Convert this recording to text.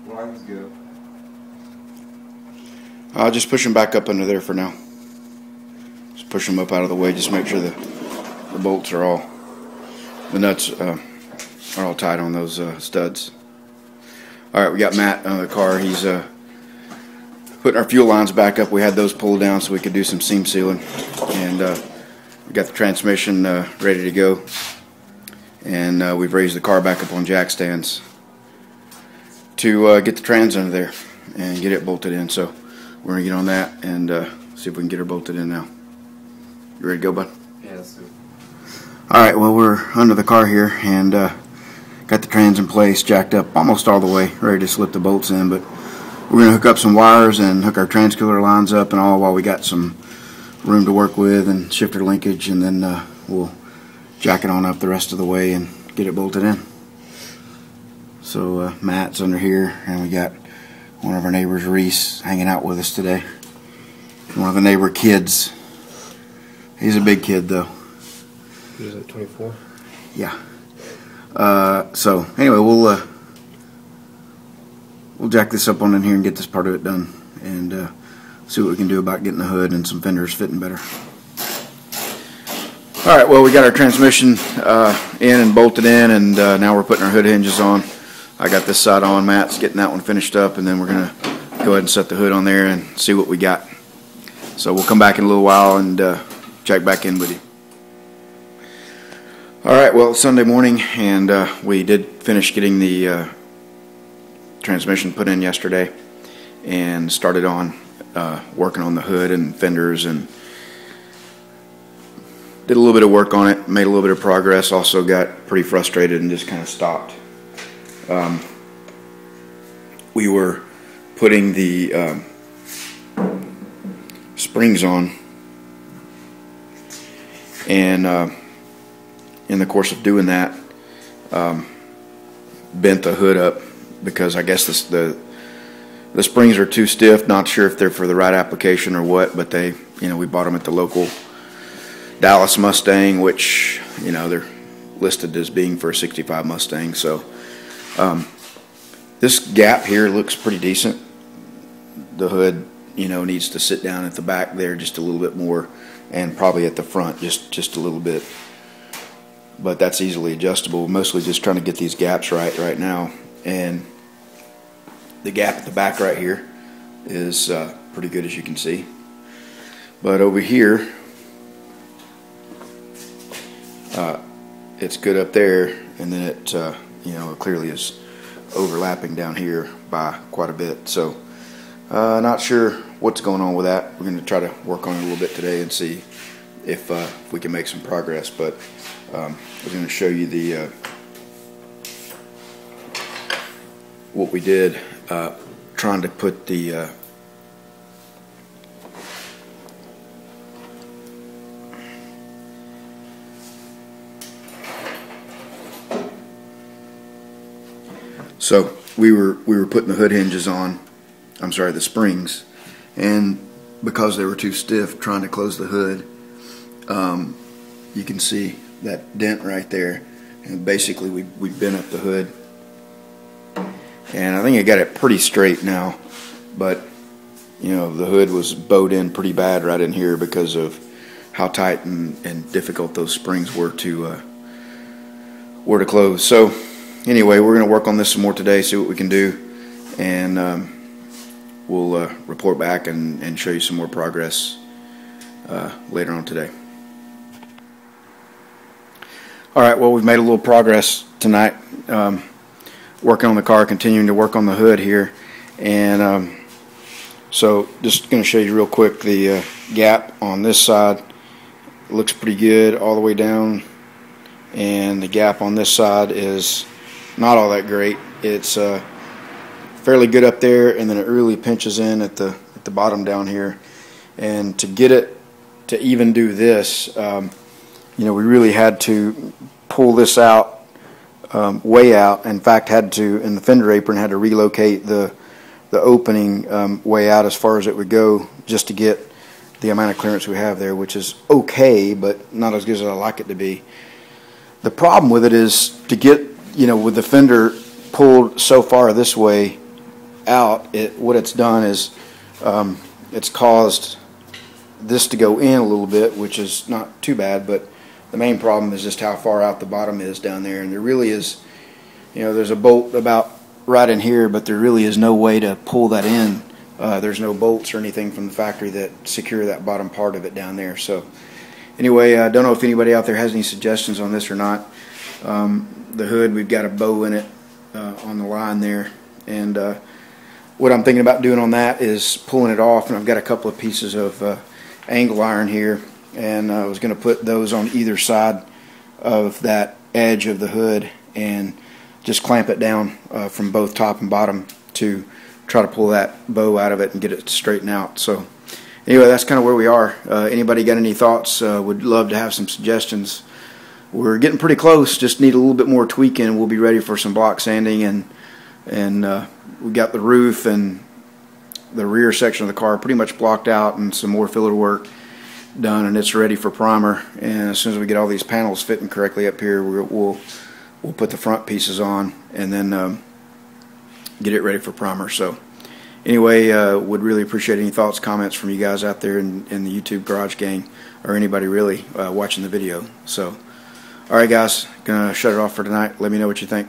Lines go. I'll just push them back up under there for now. Just push them up out of the way. Just make sure the bolts are all, the nuts are all tight on those studs. All right, we got Matt on the car. He's putting our fuel lines back up. We had those pulled down so we could do some seam sealing, and we got the transmission ready to go. And we've raised the car back up on jack stands to get the trans under there and get it bolted in. So we're gonna get on that and see if we can get her bolted in now. You ready to go, bud? Yeah, let's do it. All right, well, we're under the car here and got the trans in place, jacked up almost all the way, ready to slip the bolts in, but we're gonna hook up some wires and hook our transcooler lines up and all while we got some room to work with and shifter linkage, and then we'll jack it on up the rest of the way and get it bolted in. So Matt's under here, and we got one of our neighbors, Reese, hanging out with us today. One of the neighbor kids. He's a big kid though. Is it 24? Yeah. So anyway, we'll jack this up on in here and get this part of it done, and see what we can do about getting the hood and some fenders fitting better. All right, well, we got our transmission in and bolted in, and now we're putting our hood hinges on. I got this side on, Matt's getting that one finished up, and then we're gonna go ahead and set the hood on there and see what we got. So we'll come back in a little while and check back in with you. All right, well, it's Sunday morning, and we did finish getting the transmission put in yesterday and started on working on the hood and fenders, and did a little bit of work on it, made a little bit of progress. Also got pretty frustrated and just kind of stopped. We were putting the springs on, and in the course of doing that, bent the hood up because I guess the springs are too stiff. Not sure if they're for the right application or what, but they, we bought them at the local Dallas Mustang, which, they're listed as being for a 65 Mustang. So this gap here looks pretty decent. The hood, needs to sit down at the back there just a little bit more, and probably at the front just a little bit. But that's easily adjustable. Mostly just trying to get these gaps right now. And the gap at the back right here is pretty good, as you can see. But over here, it's good up there, and then it it clearly is overlapping down here by quite a bit. So not sure what's going on with that. We're going to try to work on it a little bit today and see if we can make some progress. But I was going to show you the what we did trying to put the so we were putting the hood hinges on, I'm sorry, the springs, and because they were too stiff, trying to close the hood, you can see that dent right there, and basically we bent up the hood, and I think I got it pretty straight now, but the hood was bowed in pretty bad right in here because of how tight and difficult those springs were to close. So anyway, we're going to work on this some more today, see what we can do, and we'll report back and show you some more progress later on today. All right, well, we've made a little progress tonight, working on the car, continuing to work on the hood here, and so just going to show you real quick the gap on this side. It looks pretty good all the way down, and the gap on this side is not all that great. It's fairly good up there, and then it really pinches in at the bottom down here. And to get it to even do this, we really had to pull this out, way out. In fact, in the fender apron, had to relocate the opening way out as far as it would go, just to get the amount of clearance we have there, which is okay, but not as good as I like it to be. The problem with it is to get, with the fender pulled so far this way, out, what it's done is it's caused this to go in a little bit, which is not too bad, but the main problem is just how far out the bottom is down there. And there really is, there's a bolt about right in here, but there really is no way to pull that in. There's no bolts or anything from the factory that secure that bottom part of it down there. So anyway, I don't know if anybody out there has any suggestions on this or not. The hood, we've got a bow in it on the line there, and what I'm thinking about doing on that is pulling it off, and I've got a couple of pieces of angle iron here, and I was going to put those on either side of that edge of the hood and just clamp it down from both top and bottom to try to pull that bow out of it and get it straightened out. So anyway, that's kind of where we are. Anybody got any thoughts? Would love to have some suggestions. We're getting pretty close, just need a little bit more tweaking. We'll be ready for some block sanding, and we got the roof and the rear section of the car pretty much blocked out and some more filler work done, and it's ready for primer. And as soon as we get all these panels fitting correctly up here, we'll put the front pieces on and then get it ready for primer. So anyway, would really appreciate any thoughts, comments from you guys out there in the YouTube Garage Gang, or anybody really watching the video. So alright guys, gonna shut it off for tonight. Let me know what you think.